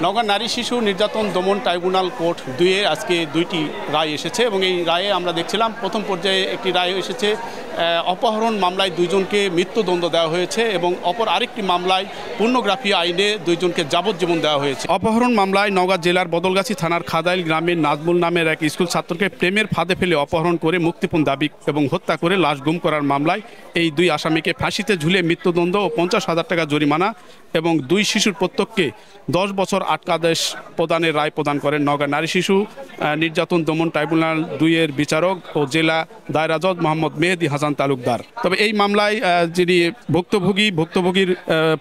নওগাঁ নারী শিশু নির্যাতন দমন ট্রাইব্যুনাল কোর্ট 2-এ আজকে 2টি রায় এসেছে এবং এই রায়ে আমরা দেখছিলাম প্রথম পর্যায়ে একটি রায় এসেছে অপহরণ মামলায় 2 জনকে মৃত্যুদণ্ড দেওয়া হয়েছে এবং অপর আরেকটি মামলায় পর্নোগ্রাফি আইনে 2 জনকে যাবজ্জীবন দেওয়া হয়েছে। অপহরণ মামলায় নওগাঁ জেলার বদলগাছি থানার খাদাইল গ্রামের নাজমুল নামের এক স্কুল ছাত্রকে প্রেমের ফাঁদে ফেলে অপহরণ করে মুক্তিপণ দাবি এবং হত্যা করে লাশ গুম করার মামলায় এই 2 আসামিকে ফাঁসিতে ঝুলিয়ে মৃত্যুদণ্ড ও 50,000 টাকা জরিমানা এবং 2 শিশুর প্রত্যেককে 10 বছর আটকাদেশ প্রদানের রায় প্রদান করেন নওগাঁ নারী শিশু নির্যাতন দমন ট্রাইব্যুনাল 2-এর বিচারক ও জেলা দায়রা জজ মোহাম্মদ মেহেদি হাসান তালুকদার। তবে এই মামলায় যিনি ভুক্তভোগীর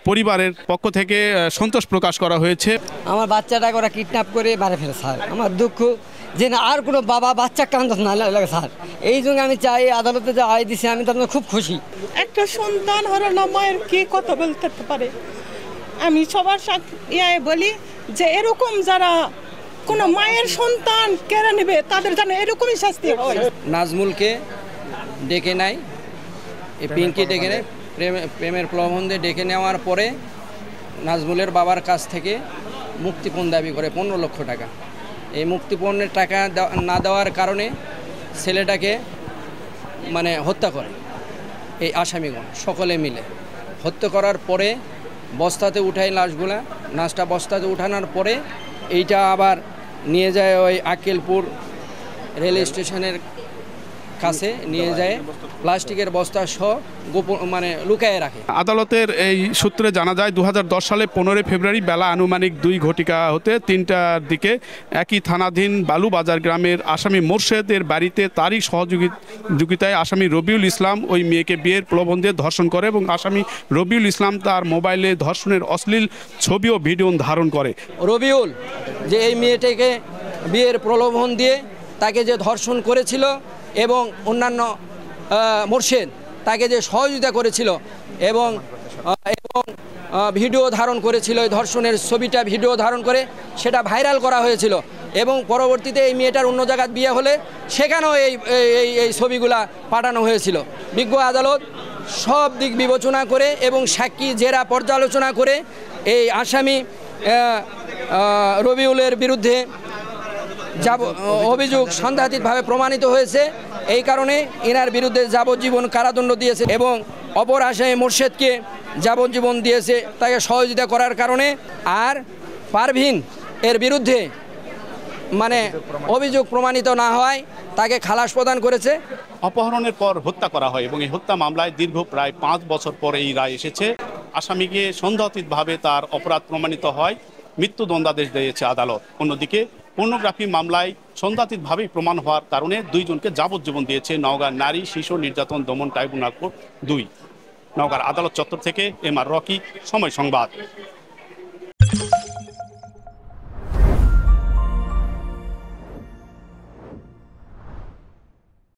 পরিবারের পক্ষ থেকে সন্তোষ প্রকাশ করা হয়েছে। আমার বাচ্চাটাকে ওরা কিডন্যাপ করে মারে ফেলে স্যার। আমার দুঃখ যে না আর কোনো বাবা বাচ্চা কান্দ না লাগে স্যার। এই জন্য আমি চাই আদালতে যে আয় দিছে আমি তার খুব খুশি। একটা সন্তান হারানো মায়ের কি কথা বলতে পারে। আমি সবার সাথে বলি যে এরকম যারা কোনো মায়ের সন্তান কেড়ে নেবে তাদের যেন এরকমই শাস্তি হয়। নাজমুলকে ডেকে নেয়, এই পিঙ্কি ডেকে নেয়, প্রেমের প্রলোভন দিয়ে ডেকে নেওয়ার পরে নাজমুলের বাবার কাছ থেকে মুক্তিপণ দাবি করে 15 লক্ষ টাকা। এই মুক্তিপণের টাকা না দেওয়ার কারণে ছেলেটাকে হত্যা করে এই আসামিগণ সকলে মিলে। হত্যা করার পরে বস্তাতে উঠায় লাশটা বস্তাতে উঠানোর পরে এইটা আবার নিয়ে যায় ওই আক্কেলপুর রেল স্টেশনের কাছে নিয়ে যায় প্লাস্টিকের বস্তা সহ গোপন লুকায়ে রাখে। আদালতের এই সূত্রে জানা যায় 2010 সালে 15 ফেব্রুয়ারি বেলা আনুমানিক 2 ঘটিকা হতে 3টার দিকে একই থানাধীন বালুবাজার গ্রামের আসামি মোর্শেদের বাড়িতে তারই সহযোগিতায় আসামি রবিউল ইসলাম ওই মেয়েকে বিয়ের প্রলোভন দিয়ে ধর্ষণ করে এবং আসামি রবিউল ইসলাম তার মোবাইলে ধর্ষণের অশ্লীল ছবি ও ভিডিও ধারণ করে। রবিউল যে এই মেয়েটাকে বিয়ের প্রলোভন দিয়ে তাকে যে ধর্ষণ করেছিল এবং অন্যান্য মোর্শেদ তাকে যে সহযোগিতা করেছিল এবং ভিডিও ধারণ করেছিল, এই ধর্ষণের ছবিটা ভিডিও ধারণ করে সেটা ভাইরাল করা হয়েছিল এবং পরবর্তীতে এই মেয়েটার অন্য জায়গায় বিয়ে হলে সেখানেও এই ছবিগুলা পাঠানো হয়েছিল। বিজ্ঞ আদালত সব দিক বিবেচনা করে এবং সাক্ষী জেরা পর্যালোচনা করে এই আসামি রবিউলের বিরুদ্ধে অভিযোগ সন্দেহাতীতভাবে প্রমাণিত হয়েছে। এই কারণে এনার বিরুদ্ধে যাবজ্জীবন কারাদণ্ড দিয়েছে এবং অপর আসামি মোর্শেদকে যাবজ্জীবন দিয়েছে তাকে সহযোগিতা করার কারণে। আর পারভিন এর বিরুদ্ধে অভিযোগ প্রমাণিত না হয় তাকে খালাস প্রদান করেছে। অপহরণের পর হত্যা করা হয় এবং এই হত্যা মামলায় দীর্ঘ প্রায় 5 বছর পরে এই রায় এসেছে। আসামিকে সন্দেহাতীতভাবে তার অপরাধ প্রমাণিত হয়, মৃত্যুদণ্ডাদেশ দিয়েছে আদালত। অন্যদিকে পর্নোগ্রাফি মামলায় সন্দেহাতীতভাবেই প্রমাণ হওয়ার কারণে 2 জনকে যাবজ্জীবন দিয়েছে নওগাঁ নারী শিশু নির্যাতন দমন ট্রাইব্যুনাল কোর্ট 2। নওগাঁর আদালত চত্বর থেকে এম আর রকি, সময় সংবাদ।